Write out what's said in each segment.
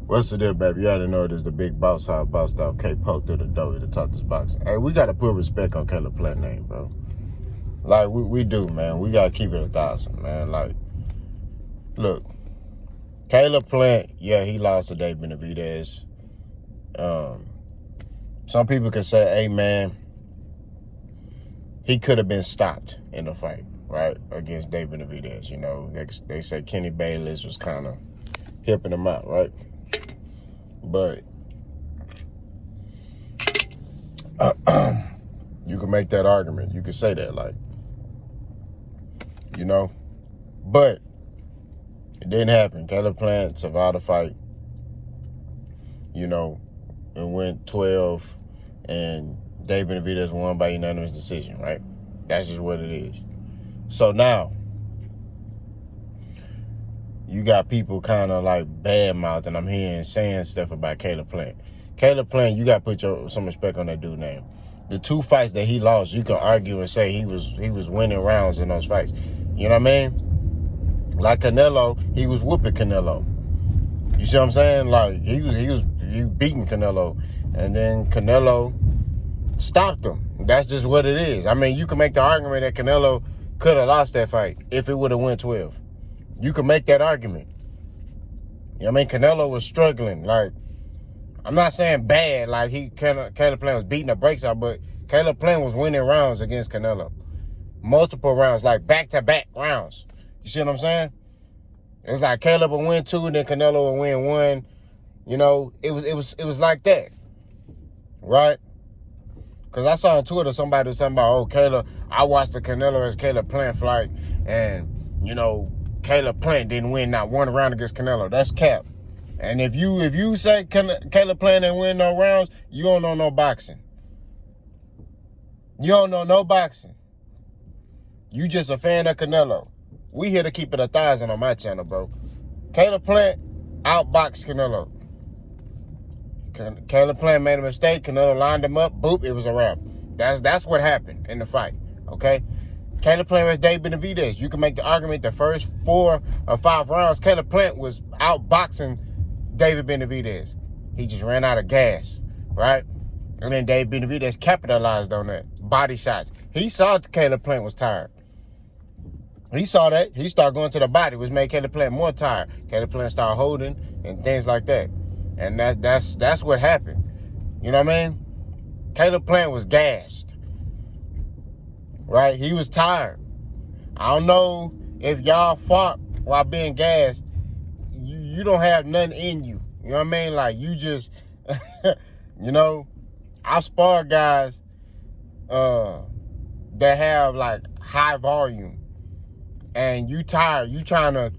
What's the deal, baby? You already know it is the big boss, how I bossed out K Poke through the door to talk this boxing. Hey, we got to put respect on Caleb Plant name, bro. Like, we do, man. We got to keep it 1,000, man. Like, look, Caleb Plant, yeah, he lost to Dave Benavidez. Some people can say, hey, man, he could have been stopped in the fight, right, against Dave Benavidez. You know, they say Kenny Bayless was kind of hipping him out, right? But you can make that argument. You can say that, like, you know. But it didn't happen. Caleb Plant survived the fight, you know, and went 12, and Dave Benavidez won by unanimous decision, right? That's just what it is. So now, you got people kind of like bad-mouthing. I'm hearing saying stuff about Caleb Plant. Caleb Plant, you got to put some respect on that dude's name. The 2 fights that he lost, you can argue and say he was winning rounds in those fights. You know what I mean? Like Canelo, he was whooping Canelo. You see what I'm saying? Like he was beating Canelo, and then Canelo stopped him. That's just what it is. I mean, you can make the argument that Canelo could have lost that fight if it would have went 12. You can make that argument. You know what I mean? Canelo was struggling. Like, I'm not saying bad, like Caleb Plant was beating the brakes out, but Caleb Plant was winning rounds against Canelo. Multiple rounds, like back-to-back rounds. You see what I'm saying? It's like Caleb would win 2 and then Canelo would win 1. You know, it was like that. Right? Because I saw on Twitter somebody was talking about, oh, Caleb, I watched the Canelo vs. Caleb Plant fight, and, you know, Caleb Plant didn't win not 1 round against Canelo. That's cap. And if you say Caleb Plant didn't win no rounds, you don't know no boxing. You don't know no boxing. You just a fan of Canelo. We here to keep it 1,000 on my channel, bro. Caleb Plant outboxed Canelo. Caleb Plant made a mistake. Canelo lined him up. Boop, it was a wrap. That's what happened in the fight, okay? Caleb Plant versus Dave Benavidez. You can make the argument the first 4 or 5 rounds, Caleb Plant was outboxing David Benavidez. He just ran out of gas, right? And then Dave Benavidez capitalized on that. Body shots. He saw Caleb Plant was tired. He saw that. He started going to the body, which made Caleb Plant more tired. Caleb Plant started holding and things like that. And that's what happened. You know what I mean? Caleb Plant was gassed. Right? He was tired. I don't know if y'all fought while being gassed. You don't have nothing in you. You know what I mean? Like, you just, you know, I spar guys that have, like, high volume. And you tired. You trying to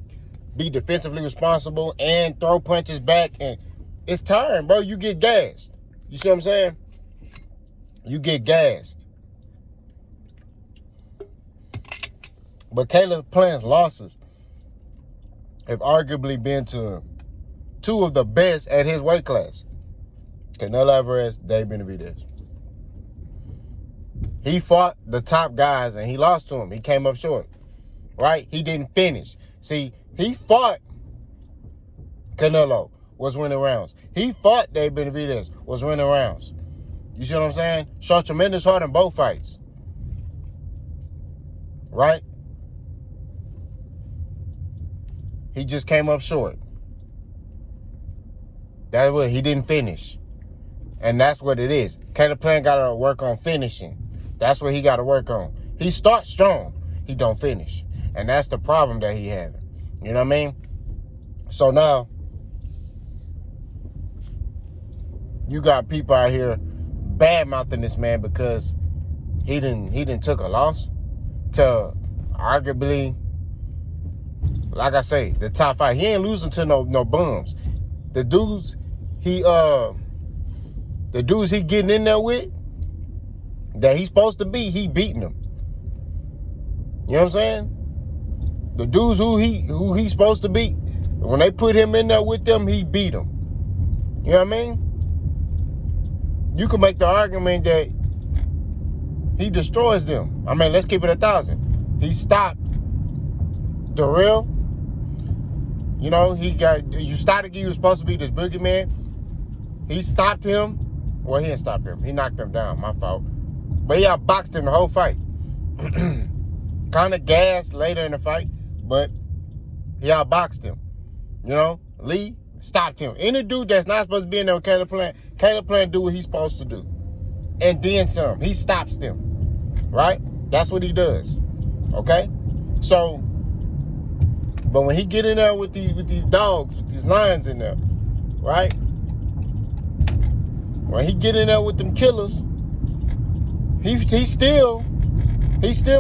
be defensively responsible and throw punches back. And it's tiring, bro. You get gassed. You see what I'm saying? You get gassed. But Caleb Plant's losses have arguably been to 2 of the best at his weight class. Canelo Alvarez, Dave Benavidez. He fought the top guys and he lost to him. He came up short, right? He didn't finish. See, he fought Canelo, was winning rounds. He fought Dave Benavidez, was winning rounds. You see what I'm saying? Showed tremendous heart in both fights. Right? He just came up short. That's what he didn't finish. And that's what it is. Caleb Plant got to work on finishing. That's what he got to work on. He starts strong. He don't finish. And that's the problem that he having. You know what I mean? So now, you got people out here bad-mouthing this man because he didn't took a loss to arguably, like I say, the top 5. He ain't losing to no bums. The dudes he getting in there with, that he's supposed to be, he beating them. You know what I'm saying? The dudes who he's supposed to beat, when they put him in there with them, he beat them. You know what I mean? You can make the argument that he destroys them. I mean, let's keep it 1,000. He stopped Darrell. You know, he was supposed to be this boogeyman. He stopped him. Well, he didn't stop him. He knocked him down. My fault. But he outboxed him the whole fight. Kind of gassed later in the fight, but he outboxed him. You know, Lee stopped him. Any dude that's not supposed to be in there with Caleb Plant do what he's supposed to do. And then some. He stops them. Right? That's what he does. Okay? So, but when he get in there with these dogs, with these lions in there, right? When he get in there with them killers, he still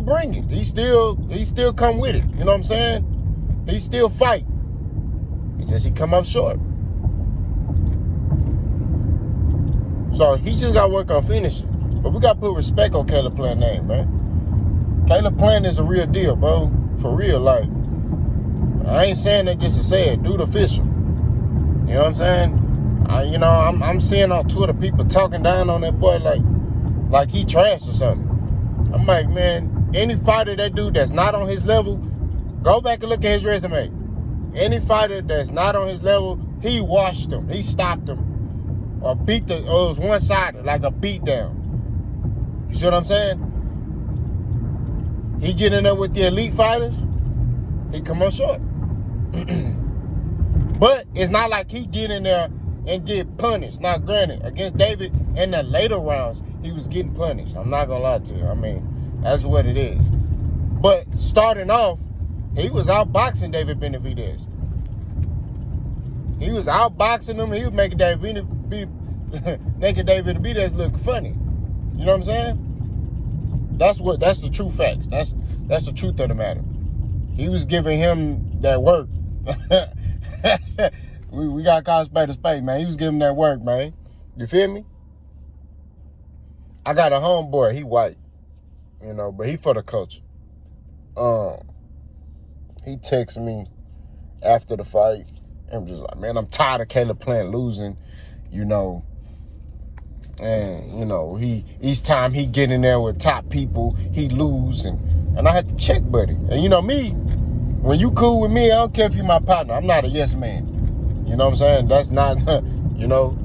bring it. He still come with it. You know what I'm saying? He still fight. It's just he come up short. So he just got to work on finishing. But we got to put respect on Caleb Plant's name, man. Caleb Plant is a real deal, bro. For real, like, I ain't saying that just to say it. Dude official. You know what I'm saying? I'm seeing on Twitter people talking down on that boy like he trash or something. I'm like, man, any fighter that dude that's not on his level, go back and look at his resume. Any fighter that's not on his level, he washed them. He stopped them. Or it was one-sided, like a beatdown. You see what I'm saying? He get in there with the elite fighters, he come up short. But it's not like he get in there and get punished. Now, granted, against David in the later rounds, he was getting punished. I'm not going to lie to you. I mean, that's what it is. But starting off, he was outboxing David Benavidez. He was outboxing him. He was making David Benavidez look funny. You know what I'm saying? That's the true facts. That's the truth of the matter. He was giving him that work. we got to call spade a spade, man. He was giving him that work, man. You feel me? I got a homeboy. He white, you know, but he for the culture. He texted me after the fight. I'm just like, man, I'm tired of Caleb Plant losing, you know. And, you know, each time he get in there with top people, he lose. And I had to check, buddy. And, you know, me, when you cool with me, I don't care if you're my partner. I'm not a yes man. You know what I'm saying? That's not, you know,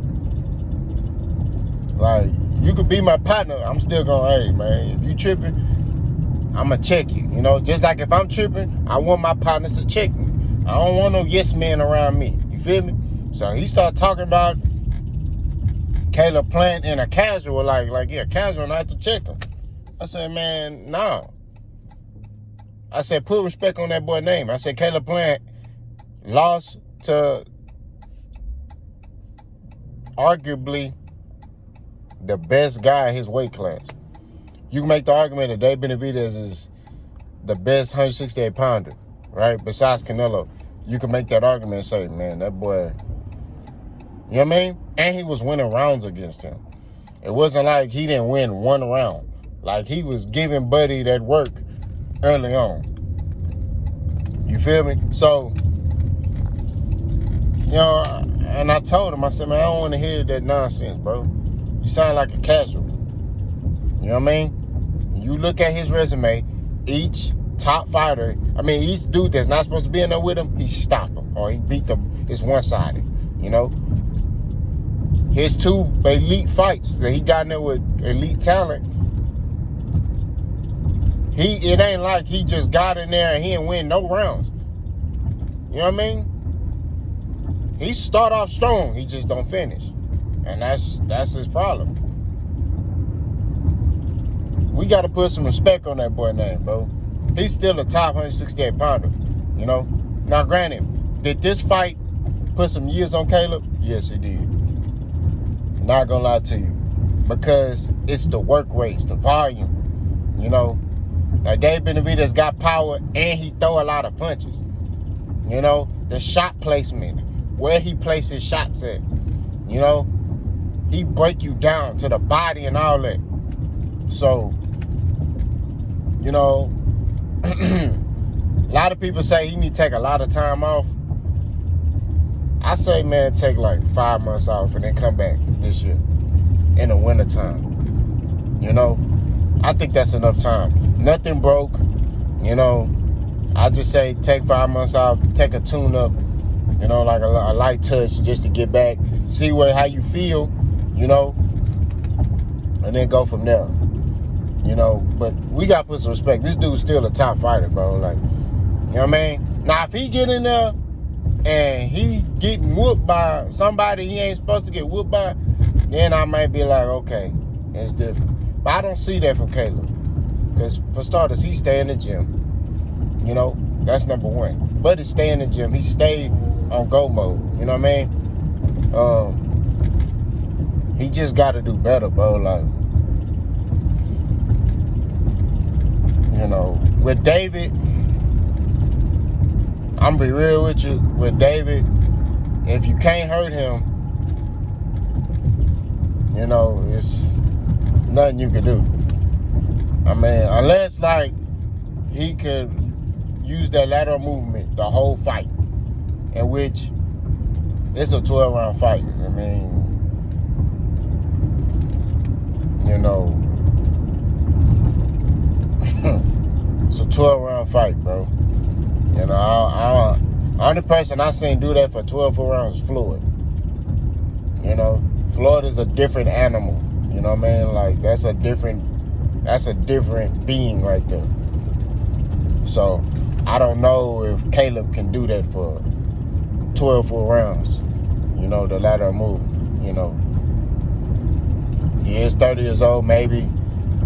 like, you could be my partner. I'm still going, hey, man, if you tripping, I'm going to check you. You know, just like if I'm tripping, I want my partners to check me. I don't want no yes man around me. You feel me? So he started talking about Caleb Plant in a casual, casual, and I had to check him. I said, man, nah. I said, put respect on that boy's name. I said, Caleb Plant lost to arguably the best guy in his weight class. You can make the argument that Dave Benavidez is the best 168 pounder, right? Besides Canelo. You can make that argument and say, man, that boy, you know what I mean? And he was winning rounds against him. It wasn't like he didn't win one round. Like, he was giving Buddy that work early on. You feel me? So, you know, and I told him, I said, man, I don't want to hear that nonsense, bro. You sound like a casual. You know what I mean? You look at his resume, each top fighter, each dude that's not supposed to be in there with him, he stopped him or he beat them. It's one-sided, you know? His two elite fights that he got in there with elite talent, it ain't like he just got in there and he didn't win no rounds. You know what I mean? He start off strong, he just don't finish. And that's his problem. We got to put some respect on that boy's name, bro. He's still a top 168 pounder, you know? Now, granted, did this fight put some years on Caleb? Yes, it did. Not gonna lie to you. Because it's the work rates, the volume, you know? Like, Dave Benavidez got power and he throw a lot of punches. You know? The shot placement, where he places his shots at, you know? He break you down to the body and all that. So, you know, a lot of people say he need to take a lot of time off. I say, man, take like 5 months off and then come back this year in the wintertime. You know, I think that's enough time. Nothing broke, you know. I just say take 5 months off, take a tune-up, You know, like a light touch just to get back, see how you feel, you know, and then go from there. You know, but we got to put some respect. This dude's still a top fighter, bro. Like, you know what I mean? Now, if he get in there and he getting whooped by somebody he ain't supposed to get whooped by, then I might be like, okay, it's different. But I don't see that from Caleb. Because for starters, he stay in the gym. You know, that's number one. But he stay in the gym. He stay on go mode. You know what I mean? He just got to do better, bro. Like, you know, with David, I'm be real with you. With David, if you can't hurt him, you know, it's nothing you can do. I mean, unless, like, he could use that lateral movement the whole fight, in which it's a 12-round fight. I mean, you know, it's a 12-round fight, bro. You know, only person I seen do that for 12 rounds is Floyd. You know, Floyd is a different animal. You know what I mean? Like, that's a different being right there. So, I don't know if Caleb can do that for 12 full rounds. You know, the lateral move. You know, he is 30 years old. Maybe,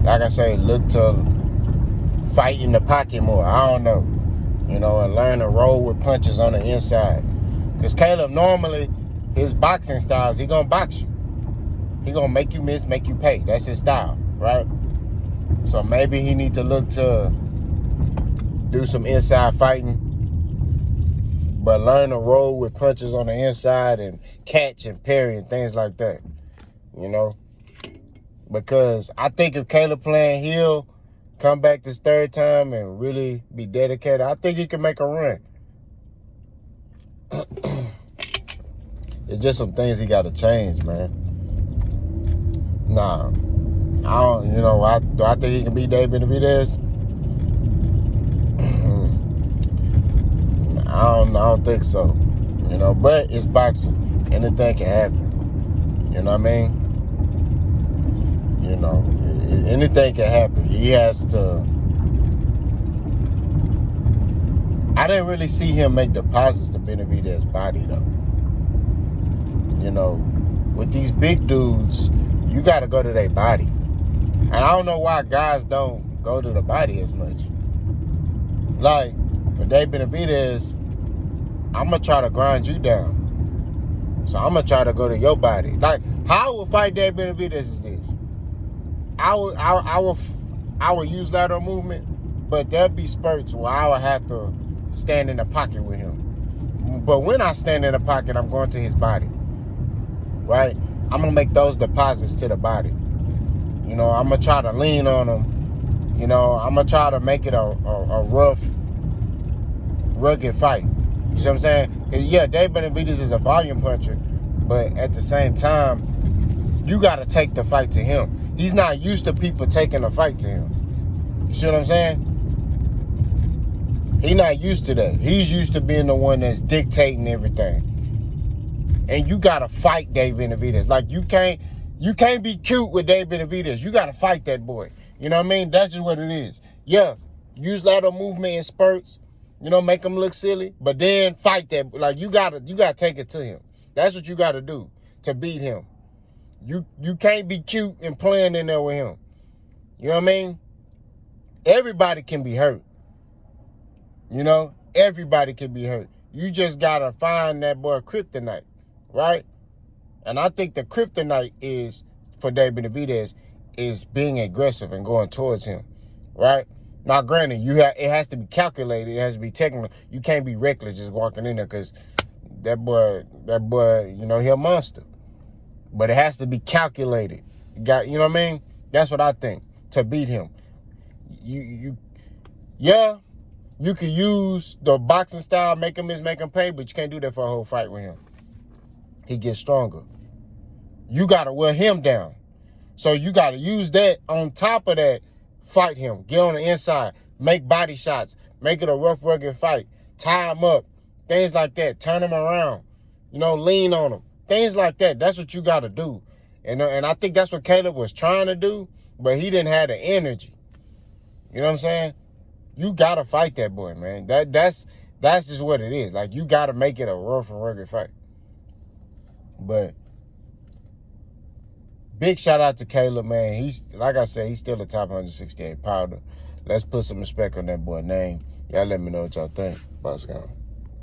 like I say, look to fight in the pocket more. I don't know. You know, and learn to roll with punches on the inside. Because Caleb, normally, his boxing styles, he gonna box you. He gonna make you miss, make you pay. That's his style, right? So maybe he need to look to do some inside fighting, but learn to roll with punches on the inside and catch and parry and things like that, you know? Because I think if Caleb playing heel, come back this third time and really be dedicated, I think he can make a run. It's just some things he got to change, man. Nah, I don't, you know, do I think he can beat David Benavidez? I don't think so. You know, but it's boxing. Anything can happen. You know what I mean? You know, anything can happen. He has to. I didn't really see him make deposits to Benavidez's body, though. You know, with these big dudes, you got to go to their body. And I don't know why guys don't go to the body as much. Like, with Dave Benavidez, I'm going to try to grind you down. So I'm going to try to go to your body. Like, how I would fight Dave Benavidez is this. I would use lateral movement, but there'll be spurts where I would have to stand in the pocket with him. But when I stand in the pocket, I'm going to his body, right? I'm going to make those deposits to the body. You know, I'm going to try to lean on him. You know, I'm going to try to make it a rough, rugged fight. You see what I'm saying? Yeah, Dave Benavidez is a volume puncher, but at the same time, you got to take the fight to him. He's not used to people taking the fight to him. You see what I'm saying? He's not used to that. He's used to being the one that's dictating everything. And you got to fight Dave Benavidez. Like, you can't be cute with Dave Benavidez. You got to fight that boy. You know what I mean? That's just what it is. Yeah, use lateral movement in spurts. You know, make him look silly. But then fight that. Like, you gotta take it to him. That's what you got to do to beat him. You can't be cute and playing in there with him. You know what I mean? Everybody can be hurt. You know? Everybody can be hurt. You just got to find that boy kryptonite. Right? And I think the kryptonite is, for Dave Benavidez, is being aggressive and going towards him. Right? Now, granted, it has to be calculated. It has to be technical. You can't be reckless just walking in there, because that boy, you know, he a monster. But it has to be calculated. You know what I mean? That's what I think, to beat him. You can use the boxing style, make him miss, make him pay, but you can't do that for a whole fight with him. He gets stronger. You got to wear him down. So you got to use that. On top of that, fight him. Get on the inside. Make body shots. Make it a rough, rugged fight. Tie him up. Things like that. Turn him around. You know, lean on him. Things like that. That's what you got to do. And I think that's what Caleb was trying to do, but he didn't have the energy. You know what I'm saying? You got to fight that boy, man. That's just what it is. Like, you got to make it a rough and rugged fight. But big shout out to Caleb, man. He's, like I said, he's still a top 168 pounder. Let's put some respect on that boy's name. Y'all let me know what y'all think. Boss gone.